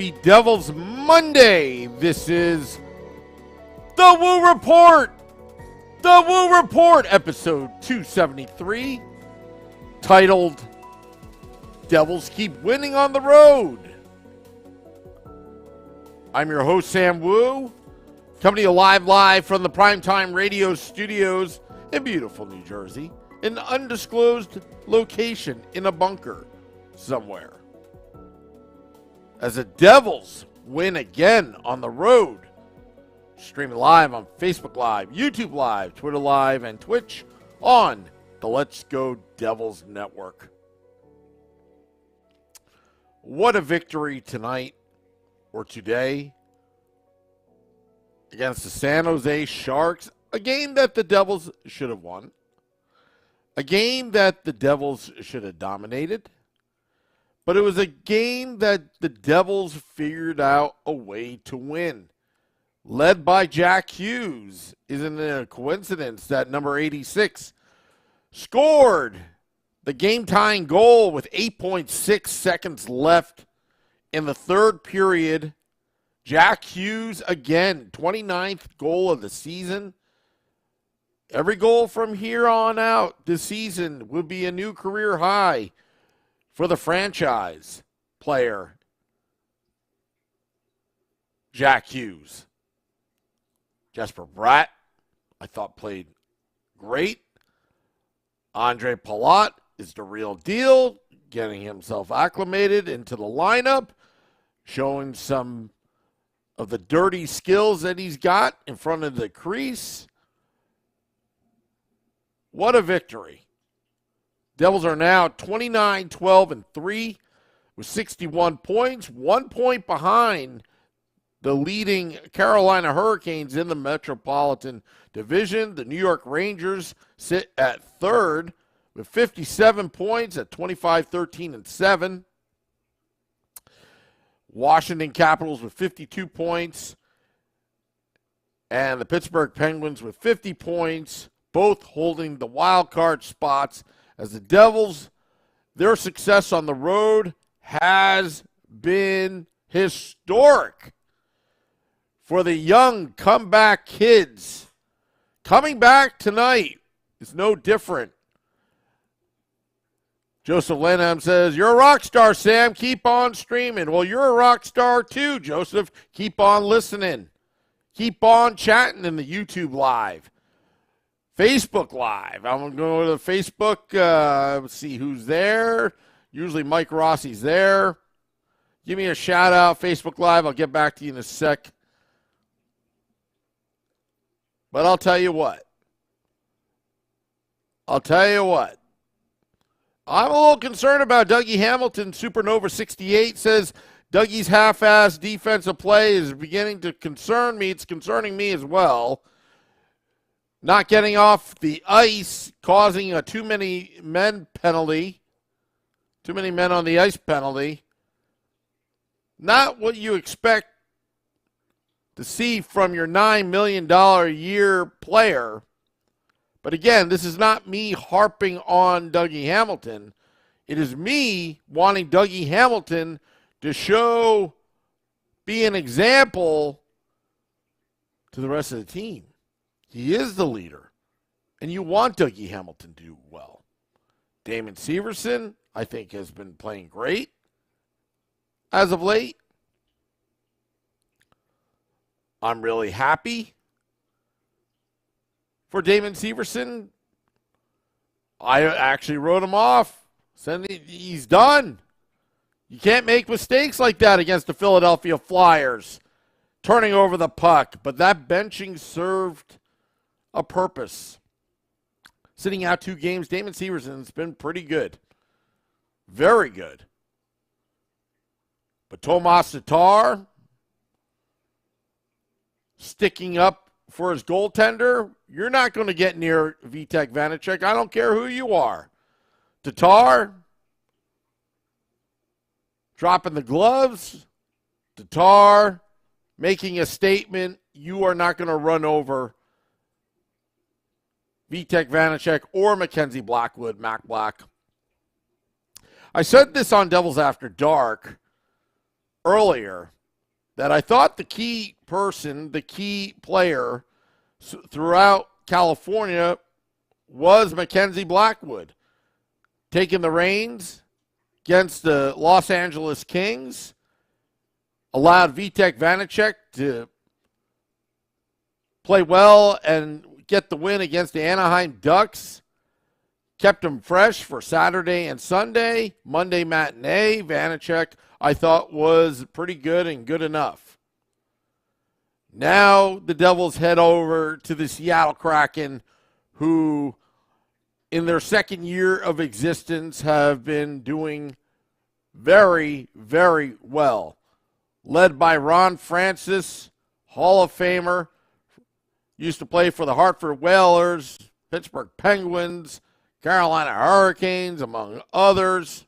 Happy Devils Monday. This is The Woo Report. The Woo Report, episode 273, titled Devils Keep Winning on the Road. I'm your host, Sam Woo, coming to you live from the Primetime Radio Studios in beautiful New Jersey, an undisclosed location in a bunker somewhere. As the Devils win again on the road, streaming live on Facebook Live, YouTube Live, Twitter Live, and Twitch on the Let's Go Devils Network. What a victory tonight or today against the San Jose Sharks, a game that the Devils should have won, a game that the Devils should have dominated. But it was a game that the Devils figured out a way to win. Led by Jack Hughes. Isn't it a coincidence that number 86 scored the game-tying goal with 8.6 seconds left in the third period? Jack Hughes again, 29th goal of the season. Every goal from here on out this season would be a new career high for the franchise player, Jack Hughes. Jesper Bratt, I thought, played great. Andre Palat is the real deal, getting himself acclimated into the lineup, showing some of the dirty skills that he's got in front of the crease. What a victory. Devils are now 29-12-3 with 61 points, 1 point behind the leading Carolina Hurricanes in the Metropolitan Division. The New York Rangers sit at third with 57 points at 25-13-7. Washington Capitals with 52 points, and the Pittsburgh Penguins with 50 points, both holding the wild card spots. As the Devils, their success on the road has been historic for the young comeback kids. Coming back tonight is no different. Joseph Lanham says, "You're a rock star, Sam. Keep on streaming." Well, you're a rock star too, Joseph. Keep on listening. Keep on chatting in the YouTube Live. Facebook Live. I'm going to go to Facebook. Let's see who's there. Usually Mike Rossi's there. Give me a shout out, Facebook Live. I'll get back to you in a sec. But I'll tell you what. I'm a little concerned about Dougie Hamilton. Supernova 68 says Dougie's half-assed defensive play is beginning to concern me. It's concerning me as well. Not getting off the ice, causing a too many men penalty. Too many men on the ice penalty. Not what you expect to see from your $9 million a year player. But again, this is not me harping on Dougie Hamilton. It is me wanting Dougie Hamilton to be an example to the rest of the team. He is the leader, and you want Dougie Hamilton to do well. Damon Severson, I think, has been playing great as of late. I'm really happy for Damon Severson. I actually wrote him off. Said he's done. You can't make mistakes like that against the Philadelphia Flyers, turning over the puck. But that benching served a purpose. Sitting out 2 games, Damon Severson's been pretty good. Very good. But Tomas Tatar sticking up for his goaltender. You're not going to get near Vitek Vanacek. I don't care who you are. Tatar dropping the gloves. Tatar making a statement. You are not going to run over Vitek Vanacek or Mackenzie Blackwood, Mac Black. I said this on Devils After Dark earlier. that I thought the key person, the key player throughout California was Mackenzie Blackwood, taking the reins against the Los Angeles Kings, allowed Vitek Vanacek to play well and get the win against the Anaheim Ducks, kept them fresh for Saturday and Sunday. Monday matinee, Vanacek, I thought, was pretty good and good enough. Now the Devils head over to the Seattle Kraken, who in their second year of existence have been doing very, very well. Led by Ron Francis, Hall of Famer, used to play for the Hartford Whalers, Pittsburgh Penguins, Carolina Hurricanes, among others.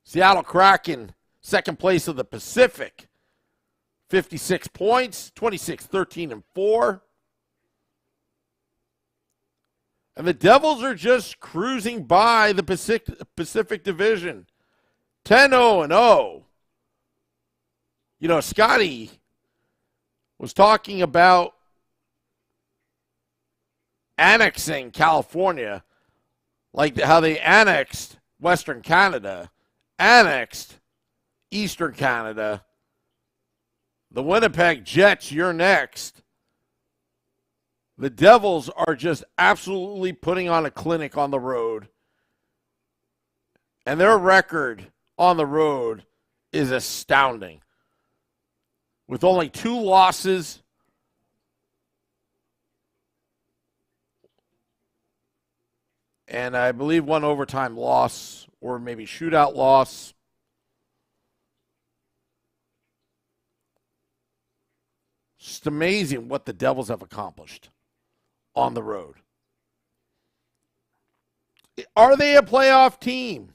Seattle Kraken, second place of the Pacific, 56 points, 26-13-4. And the Devils are just cruising by the Pacific Division, 10-0-0. You know, Scotty was talking about annexing California, like how they annexed Western Canada, annexed Eastern Canada. The Winnipeg Jets, you're next. The Devils are just absolutely putting on a clinic on the road. And their record on the road is astounding. With only 2 losses, and I believe 1 overtime loss, or maybe shootout loss. Just amazing what the Devils have accomplished on the road. Are they a playoff team?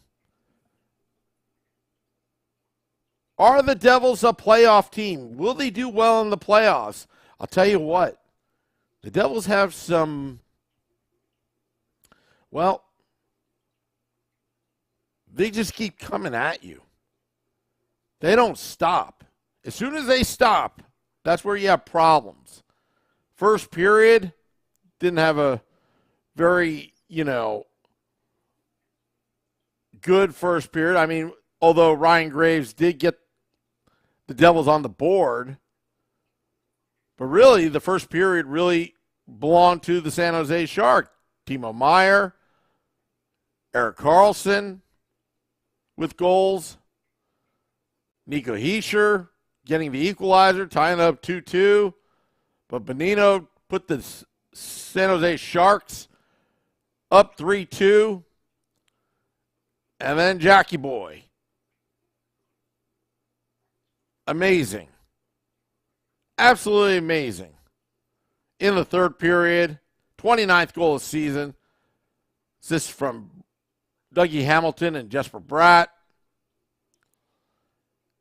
Are the Devils a playoff team? Will they do well in the playoffs? I'll tell you what. The Devils have some, well, they just keep coming at you. They don't stop. As soon as they stop, that's where you have problems. First period, didn't have a very, good first period. I mean, although Ryan Graves did get the Devils on the board, but really the first period really belonged to the San Jose Sharks. Timo Meier, Erik Karlsson with goals, Nico Hischier getting the equalizer, tying up 2-2, but Bonino put the San Jose Sharks up 3-2, and then Jackie Boy. Amazing. Absolutely amazing. In the third period, 29th goal of the season. This from Dougie Hamilton and Jesper Bratt.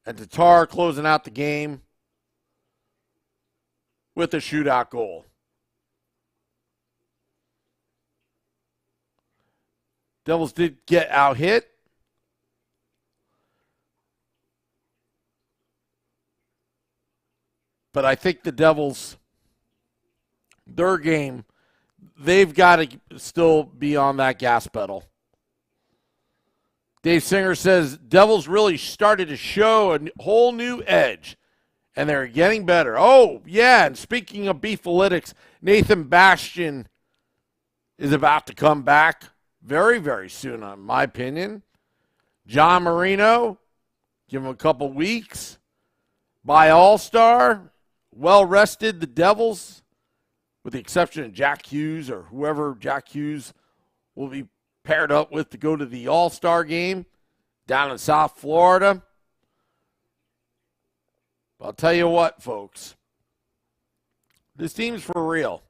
And Tatar closing out the game with a shootout goal. Devils did get out hit. But I think the Devils, their game, they've got to still be on that gas pedal. Dave Singer says, Devils really started to show a whole new edge, and they're getting better. Oh, yeah, and speaking of Beefalytics, Nathan Bastian is about to come back very, very soon, in my opinion. John Marino, give him a couple weeks. By All-Star, well-rested, the Devils, with the exception of Jack Hughes or whoever Jack Hughes will be paired up with to go to the All-Star game down in South Florida. But I'll tell you what, folks, this team's for real.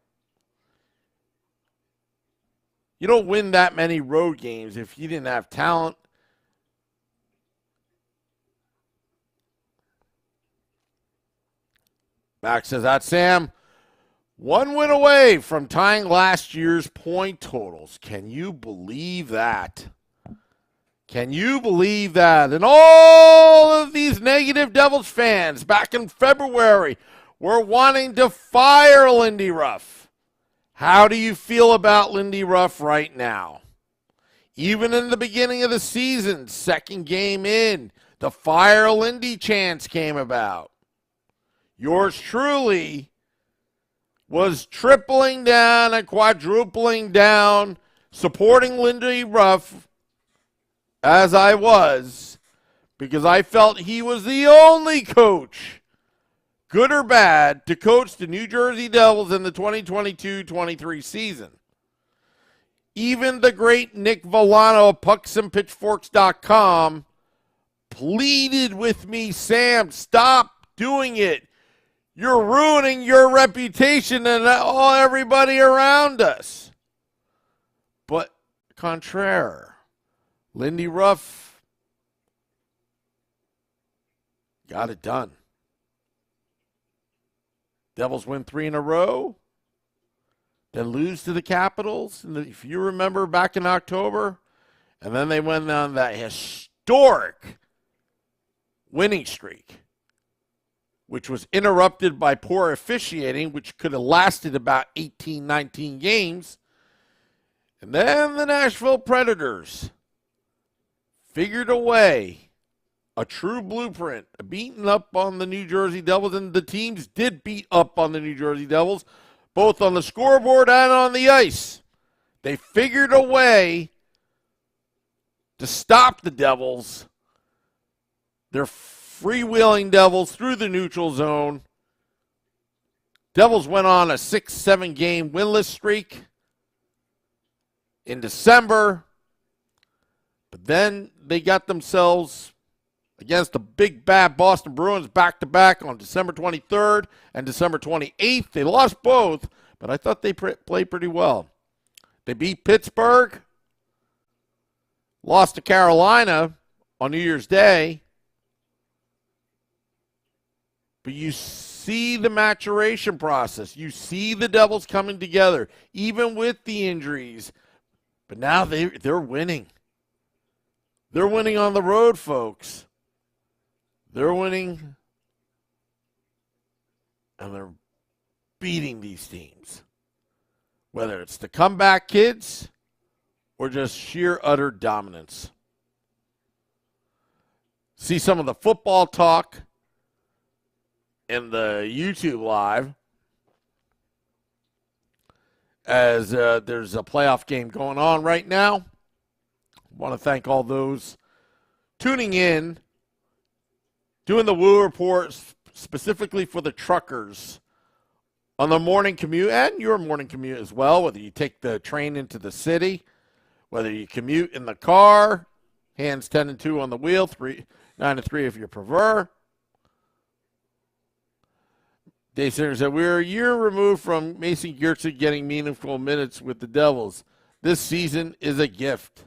You don't win that many road games if you didn't have talent. Max says that, Sam. 1 win away from tying last year's point totals. Can you believe that? Can you believe that? And all of these negative Devils fans back in February were wanting to fire Lindy Ruff. How do you feel about Lindy Ruff right now? Even in the beginning of the season, second game in, the fire Lindy chance came about. Yours truly was tripling down and quadrupling down, supporting Lindy Ruff as I was, because I felt he was the only coach, good or bad, to coach the New Jersey Devils in the 2022-23 season. Even the great Nick Villano of pucksandpitchforks.com pleaded with me, Sam, stop doing it. You're ruining your reputation and everybody around us. But contraire, Lindy Ruff got it done. Devils win 3 in a row, then lose to the Capitals, if you remember back in October, and then they went on that historic winning streak, which was interrupted by poor officiating, which could have lasted about 18, 19 games. And then the Nashville Predators figured a way, a true blueprint, beating up on the New Jersey Devils, and the teams did beat up on the New Jersey Devils, both on the scoreboard and on the ice. They figured a way to stop the Devils. They're freewheeling Devils through the neutral zone. Devils went on a 6-7 game winless streak in December. But then they got themselves against the big bad Boston Bruins back-to-back on December 23rd and December 28th. They lost both, but I thought they played pretty well. They beat Pittsburgh, lost to Carolina on New Year's Day. But you see the maturation process. You see the Devils coming together, even with the injuries. But now they're winning. They're winning on the road, folks. They're winning, and they're beating these teams. Whether it's the comeback kids or just sheer utter dominance. See some of the football talk in the YouTube live as there's a playoff game going on right now. I want to thank all those tuning in, doing the Woo Report specifically for the truckers on the morning commute and your morning commute as well, whether you take the train into the city, whether you commute in the car, hands 10 and 2 on the wheel, 9 and 3 if you prefer. Dave Singer said, we're a year removed from Mason Giertz getting meaningful minutes with the Devils. This season is a gift.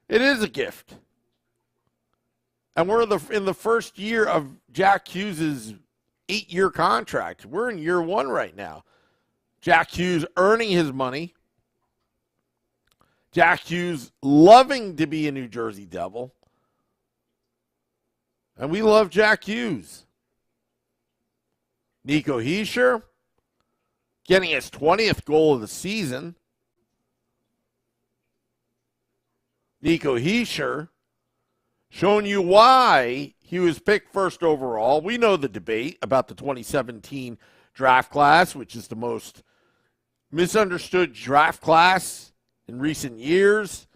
It is a gift. And we're in the first year of Jack Hughes' 8-year contract. We're in year 1 right now. Jack Hughes earning his money. Jack Hughes loving to be a New Jersey Devil. And we love Jack Hughes. Nico Hischier getting his 20th goal of the season. Nico Hischier showing you why he was picked first overall. We know the debate about the 2017 draft class, which is the most misunderstood draft class in recent years.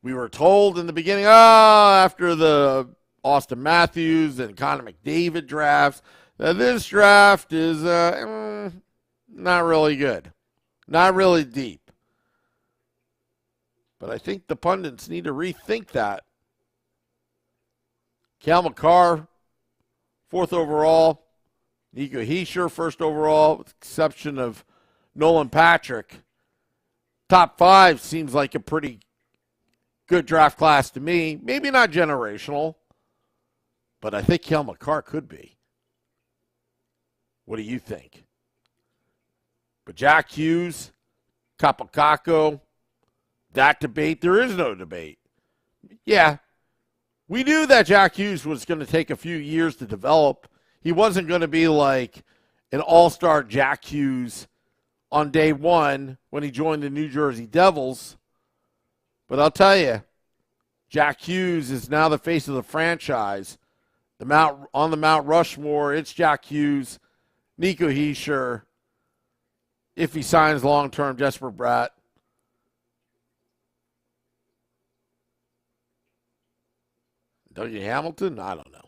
We were told in the beginning, after the Austin Matthews and Connor McDavid drafts, this draft is not really good, not really deep. But I think the pundits need to rethink that. Cal McCarr, 4th overall. Nico Hischier, 1st overall, with the exception of Nolan Patrick. Top 5 seems like a pretty good draft class to me. Maybe not generational, but I think Cal McCarr could be. What do you think? But Jack Hughes, Kapokako, that debate, there is no debate. Yeah, we knew that Jack Hughes was going to take a few years to develop. He wasn't going to be like an all-star Jack Hughes on day one when he joined the New Jersey Devils. But I'll tell you, Jack Hughes is now the face of the franchise. On the Mount Rushmore, it's Jack Hughes, Nico Hischier, if he signs long-term, Jesper Bratt. Dougie Hamilton? I don't know.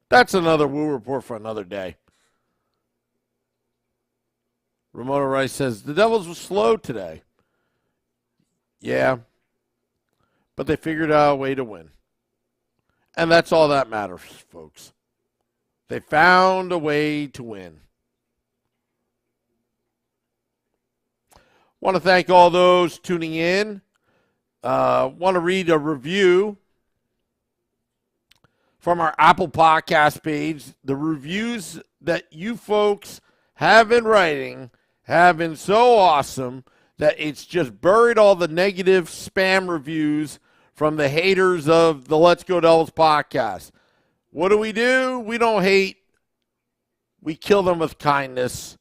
That's another Woo report for another day. Ramona Rice says, the Devils were slow today. Yeah, but they figured out a way to win. And that's all that matters, folks. They found a way to win. Want to thank all those tuning in. Want to read a review from our Apple Podcast page. The reviews that you folks have been writing have been so awesome that it's just buried all the negative spam reviews from the haters of the Let's Go Devils podcast. What do? We don't hate. We kill them with kindness.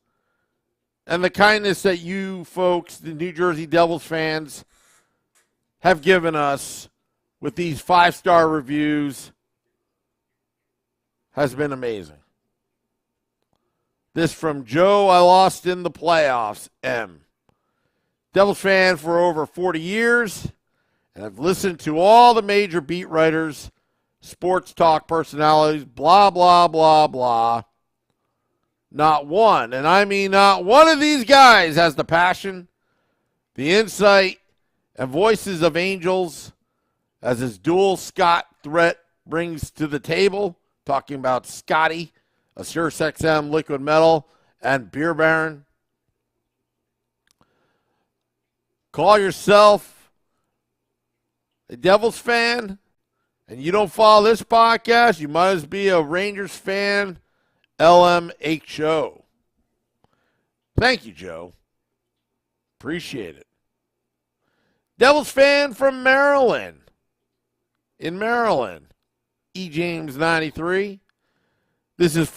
And the kindness that you folks, the New Jersey Devils fans, have given us with these 5-star reviews has been amazing. This from Joe, I lost in the playoffs, M. Devils fan for over 40 years. And I've listened to all the major beat writers, sports talk personalities, blah, blah, blah, blah. Not one, and I mean not one of these guys has the passion, the insight, and voices of angels as his dual Scott threat brings to the table, talking about Scotty, a Sirius XM Liquid Metal, and Beer Baron. Call yourself a Devils fan, and you don't follow this podcast, you might as well be a Rangers fan, LMH show. Thank you, Joe. Appreciate it. Devils fan from Maryland. In Maryland, E. James 93. This is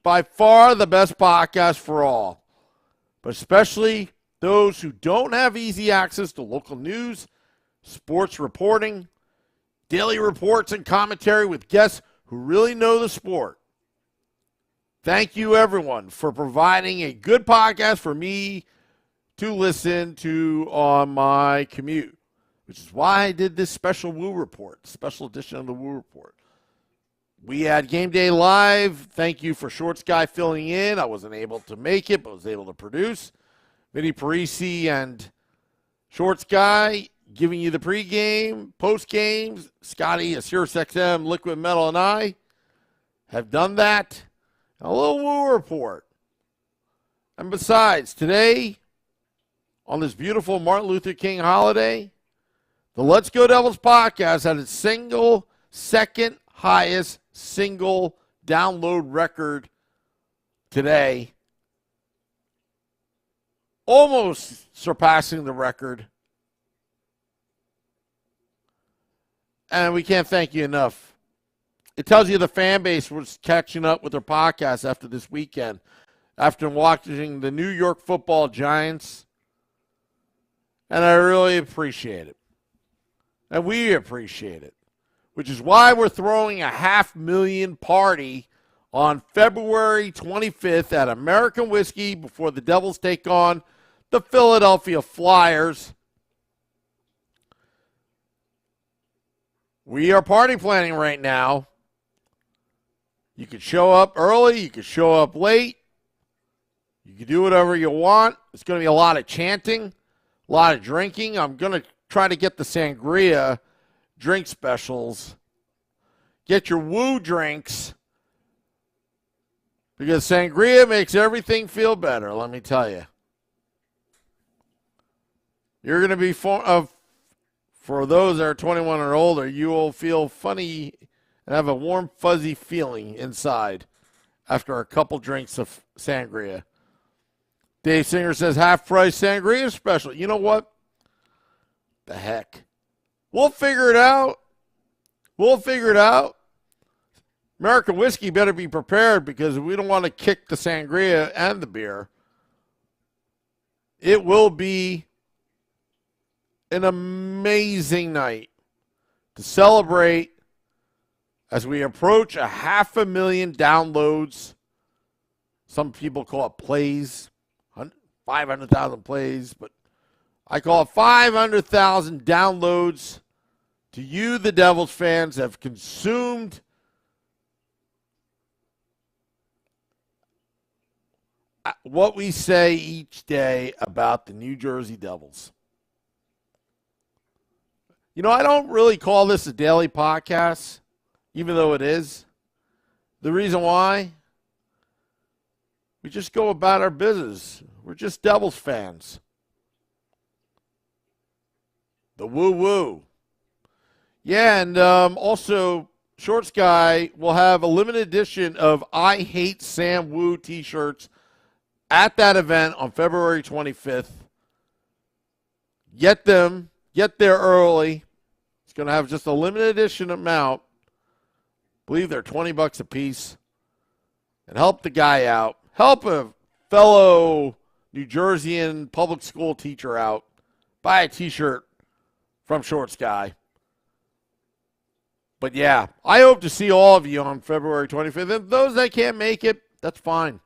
by far the best podcast for all, but especially those who don't have easy access to local news, sports reporting, daily reports and commentary with guests who really know the sport. Thank you, everyone, for providing a good podcast for me to listen to on my commute, which is why I did this special Woo Report, special edition of the Woo Report. We had Game Day Live. Thank you for Short Sky filling in. I wasn't able to make it, but was able to produce. Vinny Parisi and Short Sky giving you the pregame, postgames. Scotty, a Sirius XM, Liquid Metal, and I have done that. A little Woo Report. And besides, today, on this beautiful Martin Luther King holiday, the Let's Go Devils podcast had its second highest single download record today, almost surpassing the record. And we can't thank you enough. It tells you the fan base was catching up with their podcast after this weekend, after watching the New York Football Giants. And I really appreciate it. And we appreciate it, which is why we're throwing a $500,000 party on February 25th at American Whiskey before the Devils take on the Philadelphia Flyers. We are party planning right now. You can show up early. You can show up late. You can do whatever you want. It's going to be a lot of chanting, a lot of drinking. I'm going to try to get the sangria drink specials. Get your Woo drinks, because sangria makes everything feel better, let me tell you. You're going to be, for those that are 21 or older, you will feel funny and have a warm, fuzzy feeling inside after a couple drinks of sangria. Dave Singer says half-price sangria special. You know what? The heck. We'll figure it out. We'll figure it out. American whiskey better be prepared because we don't want to kick the sangria and the beer. It will be an amazing night to celebrate as we approach 500,000 downloads. Some people call it plays, 500,000 plays, but I call it 500,000 downloads to you, the Devils fans, have consumed what we say each day about the New Jersey Devils. You know, I don't really call this a daily podcast, even though it is. The reason why? We just go about our business. We're just Devils fans. The woo-woo. Yeah, and also, Shorts Guy will have a limited edition of I Hate Sam Woo t-shirts at that event on February 25th. Get them. Get there early. It's going to have just a limited edition amount. I believe they're $20 a piece. And help the guy out. Help a fellow New Jerseyan public school teacher out. Buy a t-shirt from Shorts Guy. But yeah, I hope to see all of you on February 25th. And those that can't make it, that's fine.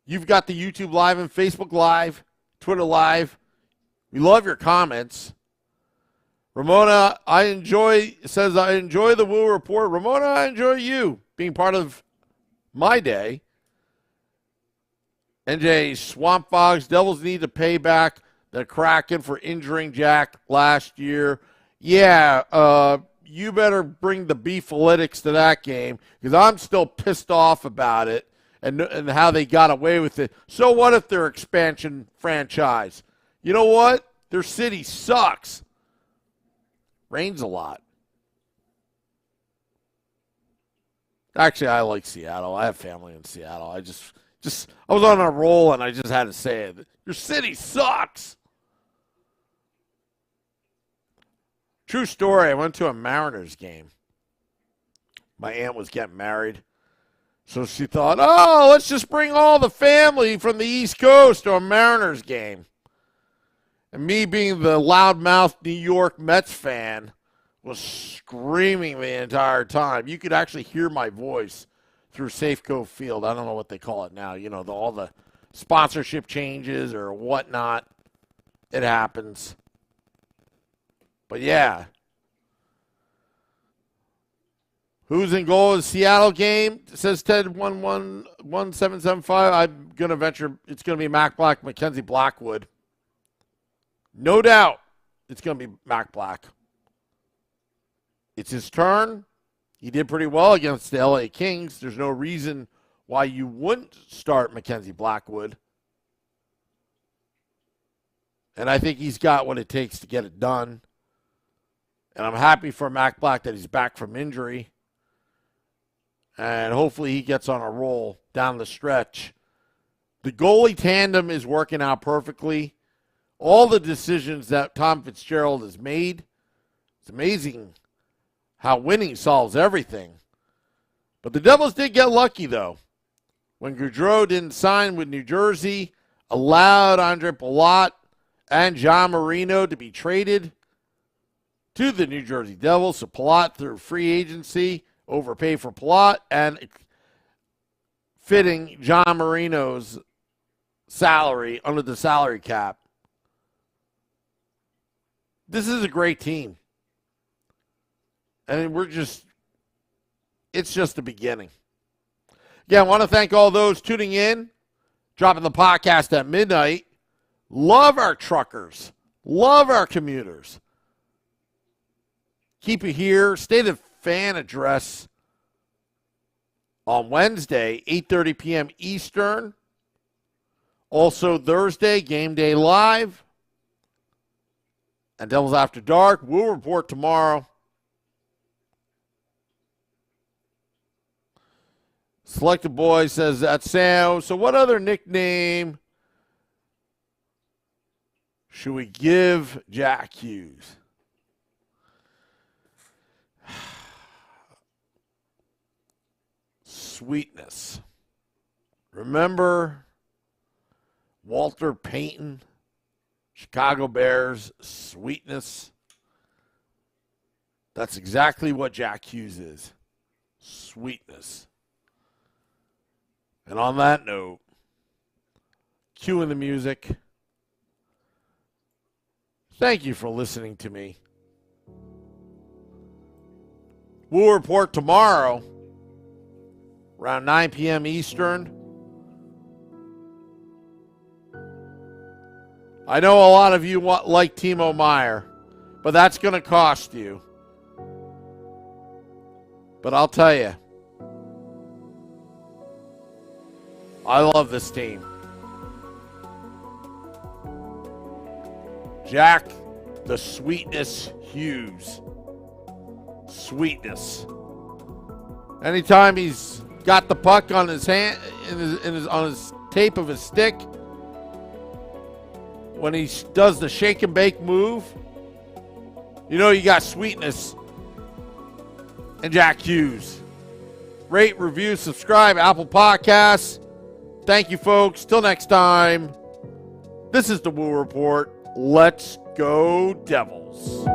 You've got the YouTube Live and Facebook Live, Twitter Live. We love your comments. Ramona, says, I enjoy the Woo Report. Ramona, I enjoy you being part of my day. NJ Swamp Fox, Devils need to pay back the Kraken for injuring Jack last year. Yeah, you better bring the beefalytics to that game because I'm still pissed off about it and how they got away with it. So what if they're expansion franchise? You know what? Their city sucks. Rains a lot. Actually, I like Seattle. I have family in Seattle. I was on a roll and I just had to say it. Your city sucks. True story. I went to a Mariners game. My aunt was getting married. So she thought, let's just bring all the family from the East Coast to a Mariners game. And me being the loudmouth New York Mets fan was screaming the entire time. You could actually hear my voice through Safeco Field. I don't know what they call it now. You know, all the sponsorship changes or whatnot. It happens. But yeah. Who's in goal in the Seattle game? Says Ted 11775. I'm going to venture it's going to be Mac Black, Mackenzie Blackwood. No doubt it's going to be Mac Black. It's his turn. He did pretty well against the LA Kings. There's no reason why you wouldn't start Mackenzie Blackwood. And I think he's got what it takes to get it done. And I'm happy for Mac Black that he's back from injury. And hopefully he gets on a roll down the stretch. The goalie tandem is working out perfectly. All the decisions that Tom Fitzgerald has made, it's amazing how winning solves everything. But the Devils did get lucky, though. When Gaudreau didn't sign with New Jersey, allowed Andre Palat and John Marino to be traded to the New Jersey Devils. So Palat, through free agency, overpaid for Palat and fitting John Marino's salary under the salary cap. This is a great team. And it's just the beginning. Again, I want to thank all those tuning in, dropping the podcast at midnight. Love our truckers. Love our commuters. Keep it here. State of fan address on Wednesday, 8:30 p.m. Eastern. Also Thursday, Game Day Live. And Devils After Dark. We'll report tomorrow. Selected Boy says, that's Sam. So what other nickname should we give Jack Hughes? Sweetness. Remember Walter Payton, Chicago Bears, Sweetness? That's exactly what Jack Hughes is. Sweetness. And on that note, cueing the music. Thank you for listening to me. We'll report tomorrow around 9 p.m. Eastern. I know a lot of you like Timo Meyer, but that's going to cost you. But I'll tell you, I love this team. Jack, the Sweetness Hughes. Sweetness. Anytime he's got the puck on his hand, on his tape of his stick, when he does the shake and bake move, you know you got Sweetness and Jack Hughes. Rate, review, subscribe, Apple Podcasts. Thank you, folks. Till next time, this is the Woo Report. Let's go, Devils.